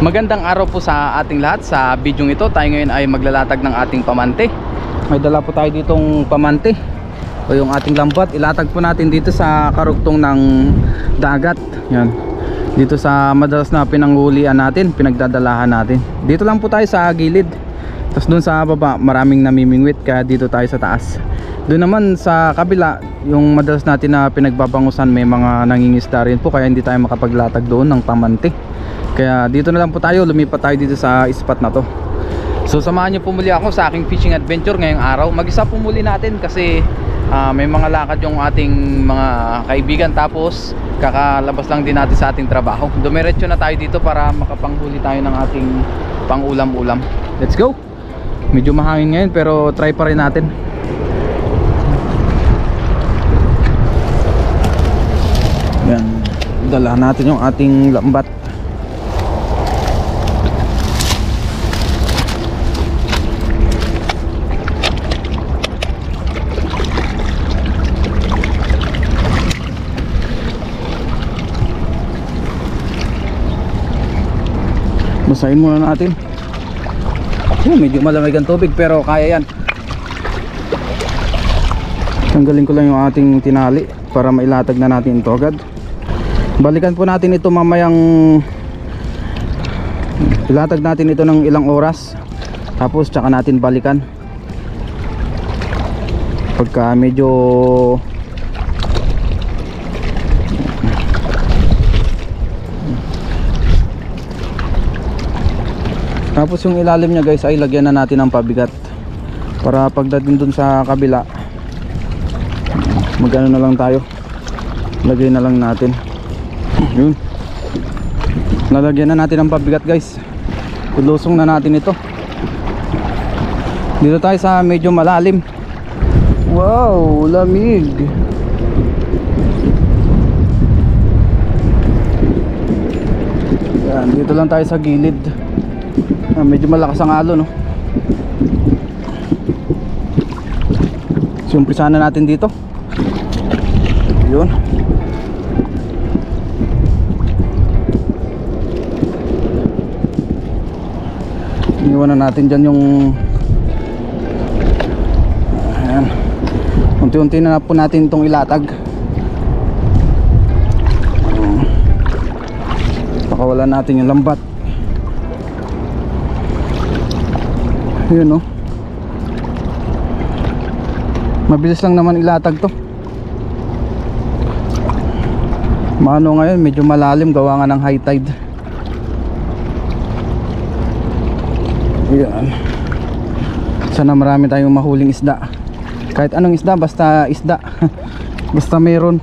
Magandang araw po sa ating lahat. Sa video ito, tayo ngayon ay maglalatag ng ating pamante. May dala po tayo ditong pamante o yung ating lambat. Ilatag po natin dito sa karugtong ng dagat. Yan. Dito sa madalas na pinanghulian natin, pinagdadalahan natin. Dito lang po tayo sa gilid. Tapos doon sa baba, maraming namimingwit, kaya dito tayo sa taas. Doon naman sa kabila, yung madalas natin na pinagbabangusan, may mga nangingisda rin po, kaya hindi tayo makapaglatag doon ng pamante. Kaya dito na lang po tayo, lumipat tayo dito sa spot na to. So samahan nyo po muli ako sa aking fishing adventure ngayong araw. Mag-isa po muli natin kasi may mga lakad yung ating mga kaibigan. Tapos kakalabas lang din natin sa ating trabaho. Dumiretso na tayo dito para makapanghuli tayo ng ating pang-ulam-ulam. Let's go! Medyo mahangin ngayon pero try pa rin natin. Yan, dala natin yung ating lambat. Basahin muna natin. Medyo malamig ang tubig pero kaya yan. Tanggalin ko lang yung ating tinali para mailatag na natin ito agad. Balikan po natin ito mamayang, ilatag natin ito ng ilang oras, tapos tsaka natin balikan pagka medyo tapos yung ilalim nya guys ay lagyan na natin ng pabigat para pagdating dun sa kabila magano na lang tayo, lagay na lang natin. Yun, lalagyan na natin ng pabigat guys. Ilusong na natin ito. Dito tayo sa medyo malalim. Wow, lamig. Yan, dito lang tayo sa gilid. Medyo malakas ang alon, no? So umpisahan na natin dito. Yun. Iniwan na natin dyan yung ayan. Unti-unti na po natin itong ilatag. Pakawalan natin yung lambat. Yun, no? Mabilis lang naman ilatag to. Maano ngayon, medyo malalim, gawa nga ng high tide. Yan. Sana marami tayong mahuling isda. Kahit anong isda, basta isda. Basta meron.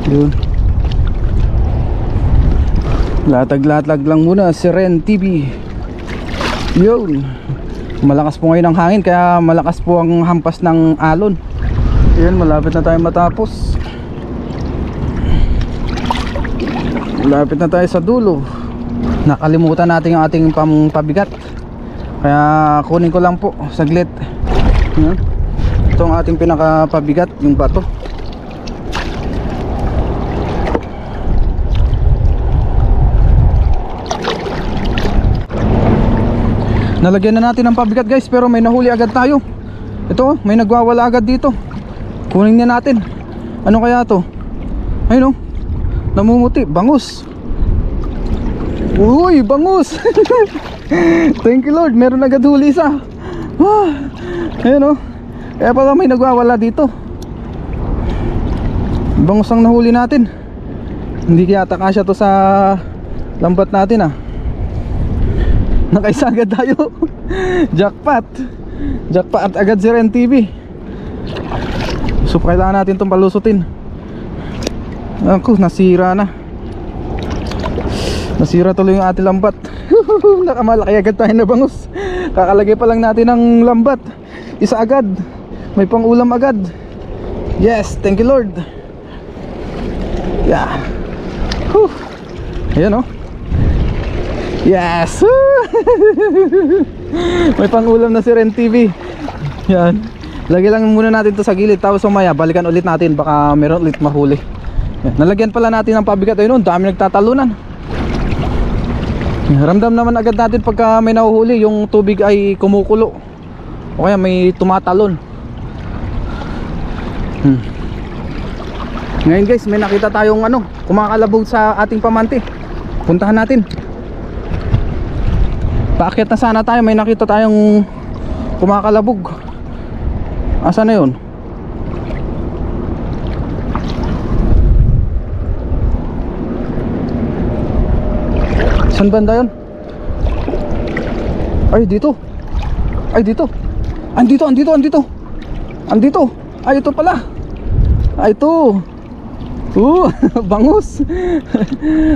Yun. Latag-latag lang muna si Ren TV. Yun. Malakas po ngayon ang hangin, kaya malakas po ang hampas ng alon. Yan, malapit na tayo matapos. Malapit na tayo sa dulo. Nakalimutan natin yung ating pabigat, kaya kunin ko lang po saglit. Ito ang ating pinakapabigat, yung bato. Nalagyan na natin ng pabigat guys, pero may nahuli agad tayo. Ito, may nagwawala agad dito. Kunin na natin. Ano kaya to? Ayun, oh, namumuti, bangus. Uy, bangus. Thank you Lord, meron agad huli isa. Ayun, oh. Kaya pala may nagwawala dito. Bangus ang nahuli natin. Hindi kaya kasya to sa lambat natin, ah. Nakaisa agad tayo. Jackpot. Jackpot agad si Ren TV. So kailangan natin itong palusutin. Ako, nasira na. Nasira tuloy yung ating lambat. Nakamalaki agad tayo na bangus. Kakalagay pa lang natin ng lambat. Isa agad. May pang ulam agad. Yes, thank you Lord. Yeah. Whew. Ayan, oh. Yes. May pangulam na si Ren TV. Yan. Lagay lang muna natin to sa gilid, tapos umaya balikan ulit natin, baka meron ulit mahuli. Yan. Nalagyan pala natin ng pabigat. Ayun, dami nagtatalunan. Ramdam naman agad natin pagka may nahuhuli, yung tubig ay kumukulo o kaya may tumatalon. Ngayon guys, may nakita tayong kumakalabog sa ating pamante. Puntahan natin. Paakyat na sana tayo, may nakita tayong kumakalabog. Asa na yun? Saan banda yun? Ay dito. Ay dito. Andito. Ay ito pala. Ay ito. Bangus.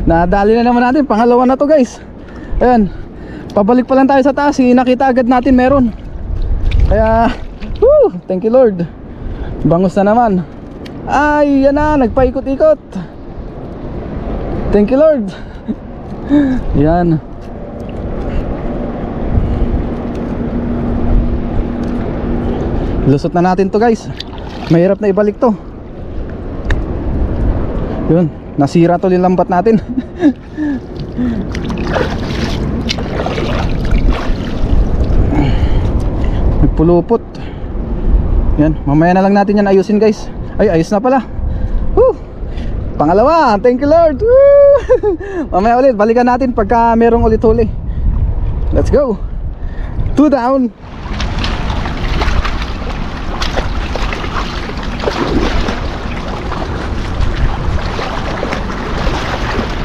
Nadali na naman natin. Pangalawa na to guys. Ayan. Pabalik pa lang tayo sa taas. Nakita agad natin meron. Kaya thank you Lord. Bangus na naman. Ay yan na. Nagpaikot-ikot. Thank you Lord. Yan. Lusot na natin to guys. Mahirap na ibalik to. Yun, nasira to yung lambat natin. Nagpulupot. Yan, mamaya na lang natin yan ayusin guys. Ay, ayos na pala. Pangalawa, thank you Lord. Mamaya ulit, balikan natin pagka merong ulit huli. Let's go. 2 down.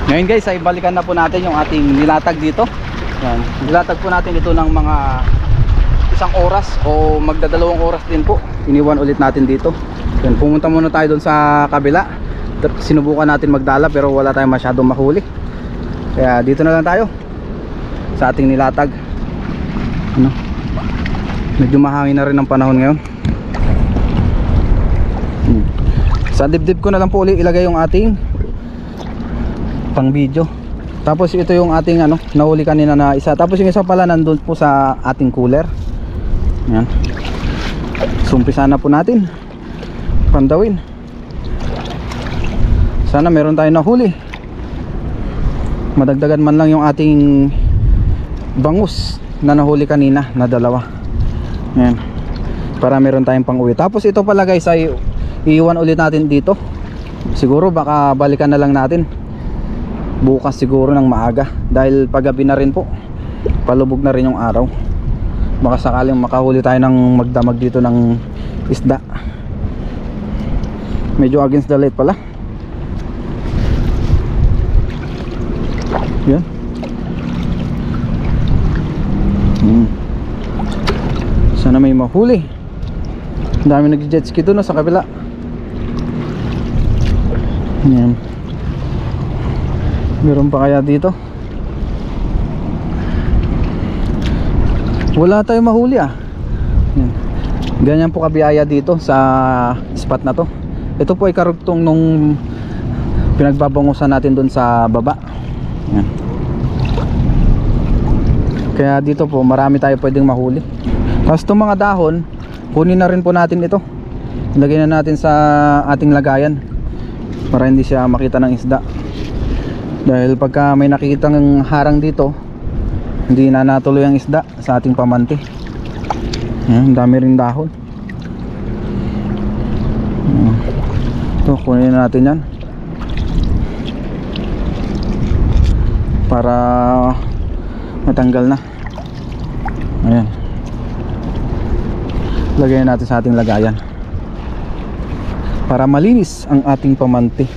Ngayon guys, ay balikan na po natin yung ating nilatag dito. Yan. Nilatag po natin ito ng mga 1 oras o magdadalawang oras din po. Iniwan ulit natin dito. Yan, pumunta muna tayo doon sa kabila. Sinubukan natin magdala pero wala tayong masyadong mahuli. Kaya dito na lang tayo sa ating nilatag. Medyo mahangin na rin ang panahon ngayon. Sa dibdib ko na lang po ulit ilagay yung ating pang video. Tapos ito yung ating nahuli kanina na isa. Tapos yung isa pala nandun po sa ating cooler. Yan. Sumpisa na po natin pandawin. Sana meron tayong nahuli. Madagdagan man lang yung ating bangus na nahuli kanina na 2. Yan. Para meron tayong pang uwi. Tapos ito pala guys ay iiwan ulit natin dito. Siguro baka balikan na lang natin bukas siguro ng maaga. Dahil paggabi na rin po. Palubog na rin yung araw. Baka sakaling makahuli tayo ng magdamag dito ng isda. Medyo against the light pala. Yan. Sana may mahuli. Ang dami nag-jet ski doon sa kabila. Yan. Meron pa kaya dito? Wala tayong mahuli Yan. Ganyan po kabiyaya dito sa spot na to. Ito po ay karugtong nung pinagbabangusan natin doon sa baba. Yan. Kaya dito po marami tayo pwedeng mahuli. Tapos itong mga dahon, kunin na rin po natin ito. Ilagay na natin sa ating lagayan para hindi siya makita ng isda. Dahil pagka may nakikitang harang dito, hindi na natuloy ang isda sa ating pamante. Yan, dami rin dahon. Ito, kunin na natin yan para matanggal na. Ayan. Lagyan natin sa ating lagayan para malinis ang ating pamante.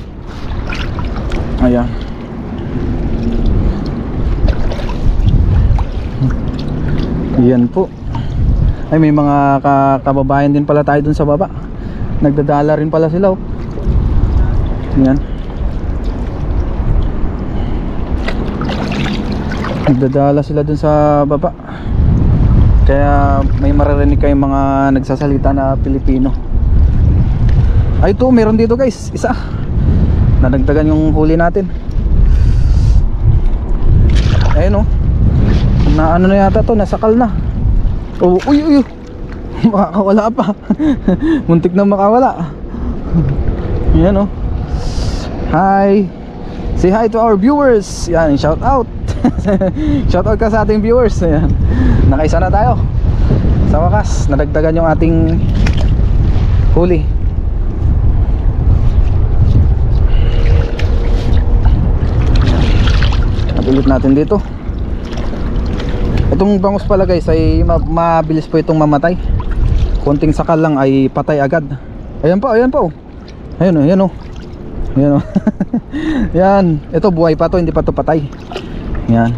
Ayan. Yan po. Ay, may mga kababayan din pala tayo dun sa baba. Nagdadala rin pala sila. Yan. Nagdadala sila dun sa baba. Kaya may maririnig kayong mga nagsasalita na Pilipino. Ay, ito meron dito guys, isa. Nadagdagan yung huli natin. Ayun na ano na yata to, nasakal na. Uy makakawala pa. Muntik na makawala. Yan Hi. Say hi to our viewers. Yan, shout out. Shoutout ka sa ating viewers. Ayan. Nakaisa na tayo. Sa wakas, nadagdagan yung ating huli. Ulit natin dito. Itong bangus pala guys ay mabilis po itong mamatay. Konting sakal lang ay patay agad. Ayan pa, ayan pa oh. Ayan oh, ayan oh. Ayan oh. Yan, ito buhay pa to, hindi pa to patay. Yan.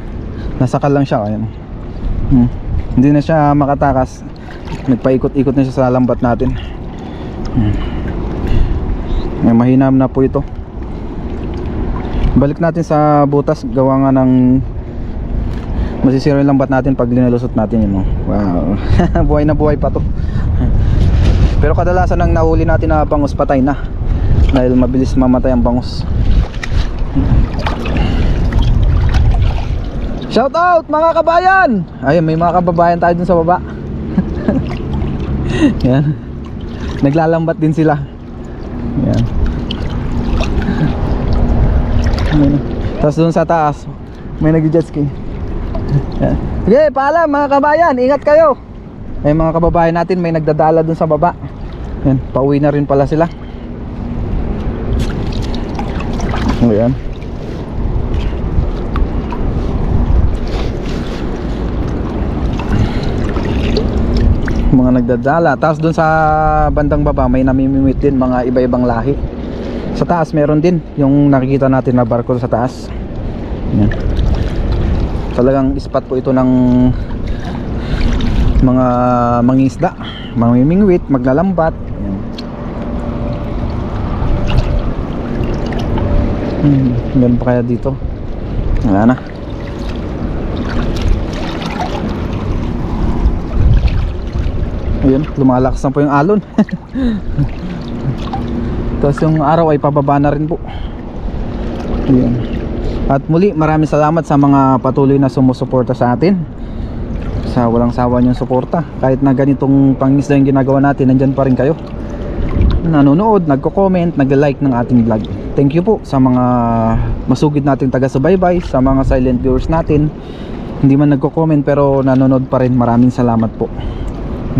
Nasakal lang siya, ayan. Hindi na siya makatakas. Nagpaikot-ikot na siya sa lambat natin. May mahinam na po ito. Balik natin sa butas, gawa nga ng masisira yung lambat natin pag linalusot natin yun. Wow. Buhay na buhay pa to. Pero kadalasan ang nahuli natin na bangus patay na, dahil mabilis mamatay ang bangus. Shout out mga kabayan. Ayun, may mga kababayan tayo dun sa baba. Yan. Naglalambat din sila. Yan. Tapos dun sa taas may nag-jet ski. Okay, paalam mga kabayan, ingat kayo. Ay mga kababayan natin may nagdadala dun sa baba. Yan, pauwi na rin pala sila. Ayan. Mga nagdadala. Tapos dun sa bandang baba may namimimit din mga iba-ibang lahi. Sa taas meron din yung nakikita natin na barko sa taas. Yan. Talagang spot po ito ng mga mangingisda, mamimingwit, maglalambat. Meron pa kaya dito? Wala na. Ayun, lumalakas na po yung alon. Tapos yung araw ay pababa na rin po. Ayun. At muli maraming salamat sa mga patuloy na sumusuporta sa atin, sa walang sawa niyong suporta. Kahit na ganitong pangisda yung ginagawa natin, nandyan pa rin kayo, nanonood, nagko-comment, nag-like ng ating vlog. Thank you po sa mga masugid nating taga-subaybay, sa mga silent viewers natin, hindi man nagko-comment pero nanonood pa rin. Maraming salamat po.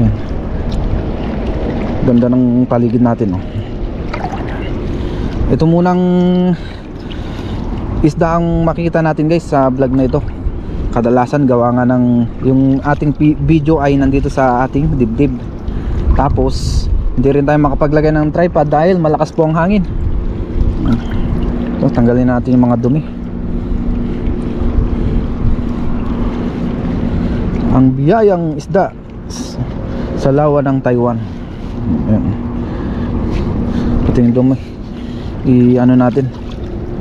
Ayan. Ganda ng paligid natin oh. Ito munang isda ang makikita natin guys sa vlog na ito. Kadalasan gawa nga ng yung ating video ay nandito sa ating dibdib. Tapos hindi rin tayo makapaglagay ng tripod dahil malakas po ang hangin. So, tanggalin natin yung mga dumi. Ang biyayang isda sa lawa ng Taiwan. Ayan. Ito yung dumi. I-ano natin,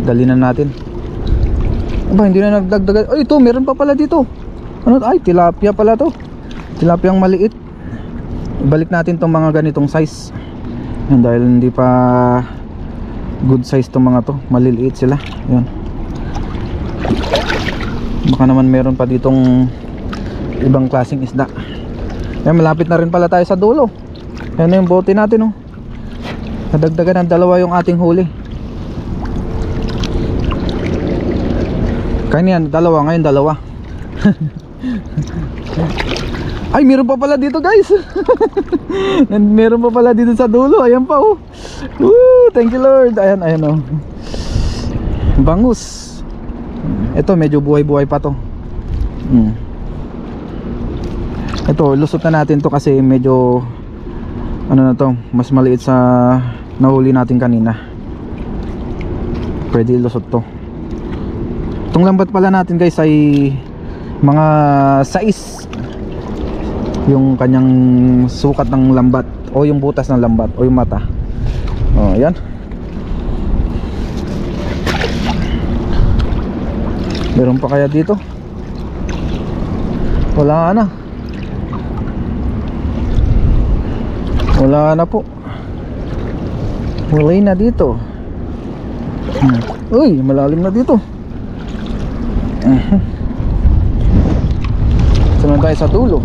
dalinan natin. Aba, hindi na nagdagdagan. Ay, ito, meron pa pala dito. Ano? Ay, tilapia pala to. Tilapiang maliit. Ibalik natin tong mga ganitong size. Yan, dahil hindi pa good size tong mga to. Maliliit sila. Yan. Baka naman meron pa ditong ibang klaseng isda. Yan, malapit na rin pala tayo sa dulo. Yan na yung bote natin oh. Nadagdagan ng dalawa yung ating huli. Kanyan dalawa, ngayon dalawa. Ay, meron pa pala dito guys. Meron pa pala dito sa dulo. Ayan pa oh. Woo, thank you Lord. Ayan, ayan oh. Bangus. Ito medyo buhay-buhay pa to. Ito, lusot na natin to kasi medyo ano na to, mas maliit sa nahuli natin kanina. Pwede lusot to. Itong lambat pala natin guys ay mga 6 yung kanyang sukat ng lambat, o yung butas ng lambat, o yung mata. O, ayan. Meron pa kaya dito? Wala na. Wala na po. Wala na dito. Uy, malalim na dito. Sunod tayo sa dulo.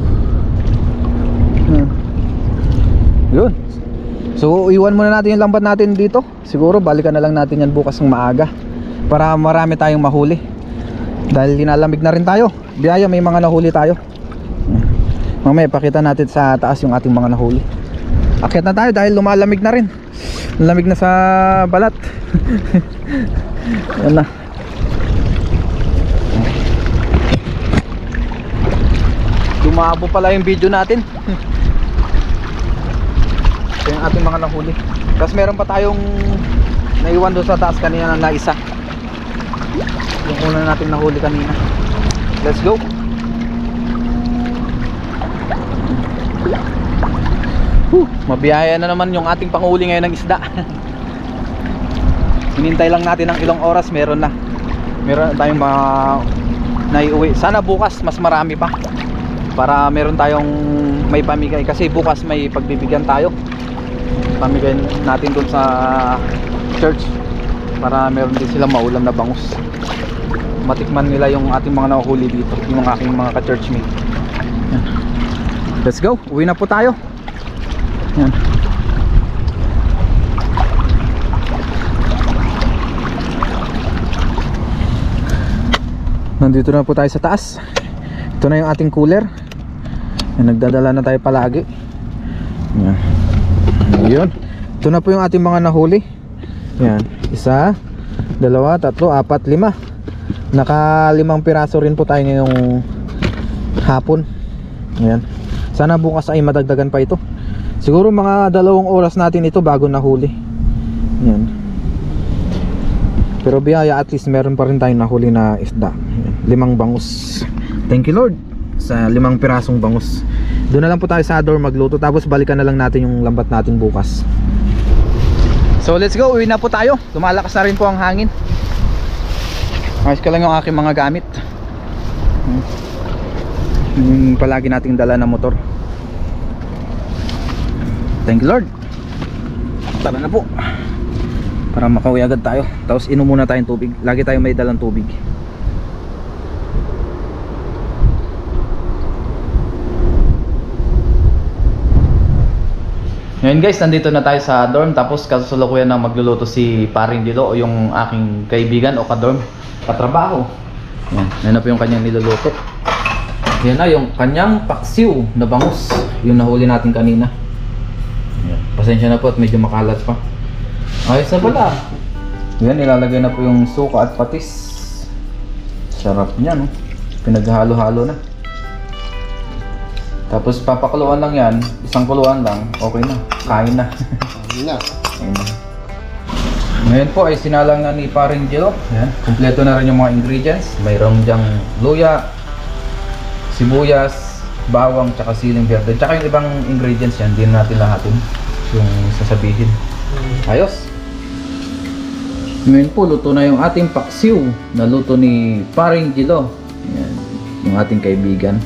Yun. So iwan muna natin yung lambat natin dito. Siguro balikan na lang natin yan bukas ng maaga para marami tayong mahuli. Dahil linalamig na rin tayo. Biyaya, may mga nahuli tayo. Mamaya pakita natin sa taas yung ating mga nahuli. Akyat na tayo dahil lumalamig na rin. Lamig na sa balat. Yan na. Lumabo pala yung video natin. Ito yung ating mga nahuli. Tapos meron pa tayong naiwan doon sa taas kanina na isa. Yung una natin nahuli kanina. Let's go. Mabiyaya na naman yung ating panghuli ngayon ng isda. Hinintay lang natin ng ilang oras, meron na tayong naiuwi. Sana bukas mas marami pa para meron tayong may pamigay, kasi bukas may pagbibigyan tayo. Pamigay natin dun sa church para meron din silang maulam na bangus. Matikman nila yung ating mga nahuli dito, yung mga aking mga ka-churchmate. Let's go, uwi na po tayo. Yan. Nandito na po tayo sa taas. Ito na yung ating cooler. Yan, nagdadala na tayo palagi. Yan. Yun. Ito na po yung ating mga nahuli. Yan. 1, 2, 3, 4, 5. Naka 5 piraso rin po tayo ngayong hapon. Yan. Sana bukas ay madagdagan pa ito. Siguro mga 2 oras natin ito bago nahuli. Yan. Pero biyaya, at least meron pa rin tayong nahuli na isda. Yan. 5 bangus. Thank you Lord sa 5 pirasong bangus. Doon na lang po tayo sa door magluto, tapos balikan na lang natin yung lambat natin bukas. So let's go, uwi na po tayo. Lumalakas na rin po ang hangin. Ayos ko lang yung aking mga gamit. Yung palagi nating dala na motor. Thank you Lord. Tara na po, para makauwi agad tayo. Tapos inom muna tayong tubig. Lagi tayo may dalang tubig. Ngayon guys, nandito na tayo sa dorm. Tapos kasulukuyan na magluluto si Paring Dilo, o yung aking kaibigan o ka-dorm, katrabaho. Yan, yan na po yung kanyang niluluto. Yan na yung kanyang paksiw na bangus, yung nahuli natin kanina. Yan. Pasensya na po at medyo makalat pa. Ayos na pala. Yan, ilalagay na po yung suka at patis. Sarap niya, no? Pinaghalo-halo na. Tapos papakuluan lang yan, isang kuluan lang, okay na, kain na. Ngayon po ay sinalang na ni Paring Dilo. Yan, kumpleto na rin yung mga ingredients. Mayroong dyang luya, sibuyas, bawang, tsaka siling verde. Tsaka yung ibang ingredients yan, din natin lahatin yung sasabihin. Ayos. Ngayon po, luto na yung ating paksiw na luto ni Paring Dilo. Yan, yung ating kaibigan.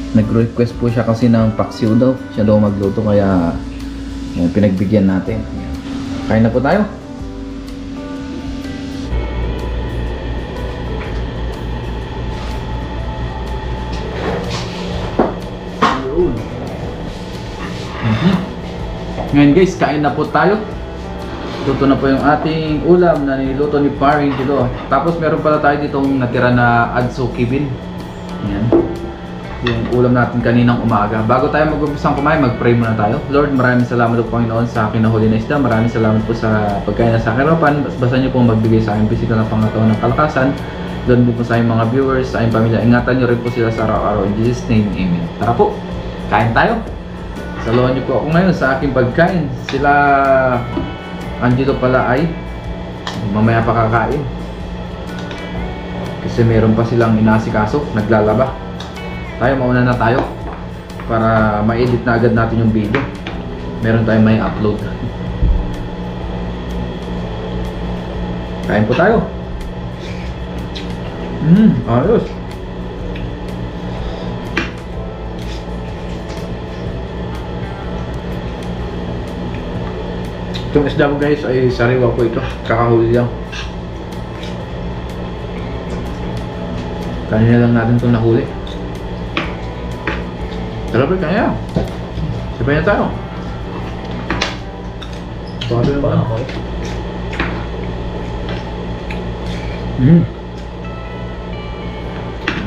Nag-request po siya kasi ng paksiw daw. Siya daw magluto, kaya yan, pinagbigyan natin. Yan. Kain na po tayo. Ngayon guys, kain na po tayo. Luto na po yung ating ulam na niluto ni Paring Dilo. Tapos meron pala tayo ditong natira na adsukibin. Yan, yung ulam natin kaninang umaga. Bago tayo mag-umpisang kumain, mag-pray muna tayo. Lord, maraming salamat po Panginoon sa aking nahuli na isda. Maraming salamat po sa pagkain na sa aking harapan. Basta niyo po magbigay sa aking physical na pangatawan ng kalakasan. Doon po sa aking mga viewers, sa aking pamilya. Ingatan niyo rin po sila sa araw-araw. In Jesus' name, Amen. Tara po, kain tayo. Saluhan niyo po ako ngayon sa aking pagkain. Sila andito pala ay mamaya pa kakain. Kasi meron pa silang inaasikaso, naglalaba. Tayo, mauna na tayo para ma-edit na agad natin yung video. Meron tayong may upload. Kain po tayo. Ayos. Itong isda ko guys ay sariwa ko ito. Kakahuli lang. Kanina lang natin itong nahuli. Tara ba kaya? Sabay na tayo. Bago yung ba?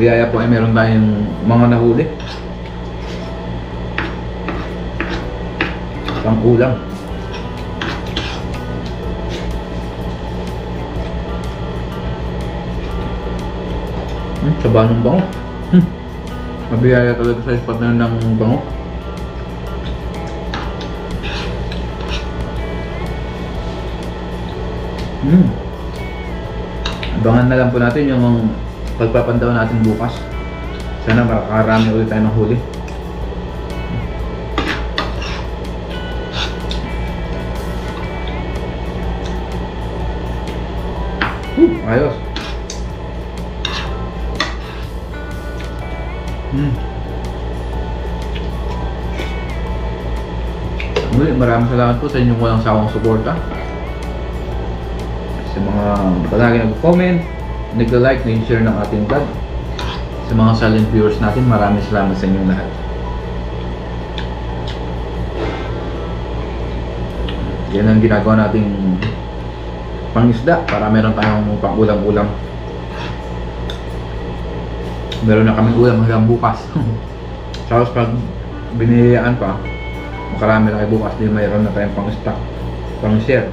biyaya po ay meron tayong mga nahuli. Pangkulang. Saba ng bango. Mabiyaya talaga sa spot na yun ng bango. Abangan na lang po natin yung pagpapandaw natin bukas. Sana makakarami ulit tayo ng huli. Ayos. Muli, maraming salamat po sa inyong walang sawang suporta. Sa mga palagi nag-comment, nag-like, nag-share ng ating vlog. Sa mga silent viewers natin, maraming salamat sa inyong lahat. Yan ang ginagawa nating pangisda para meron tayong pang-ulam-ulam. Meron na kaming ulam hanggang bukas. Tapos pag biniyayaan pa, makarami na kayo bukas, din mayroon na tayong pang-stock, pang-share.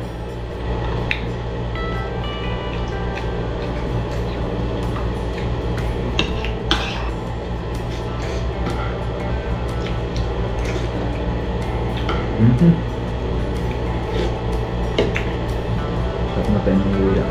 Sarap na tayo ng luya.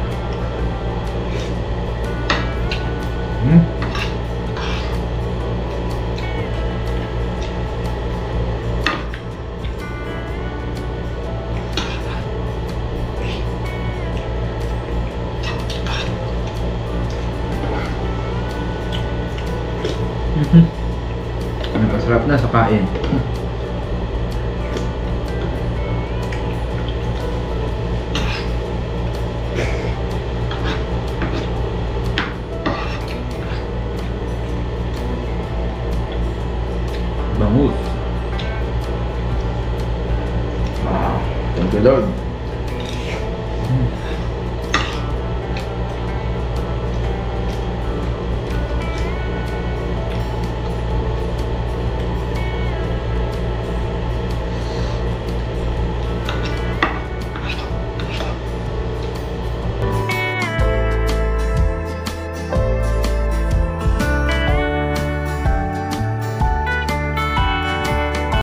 Masarap na sa kain. Bangus. Wow, thank you Lord.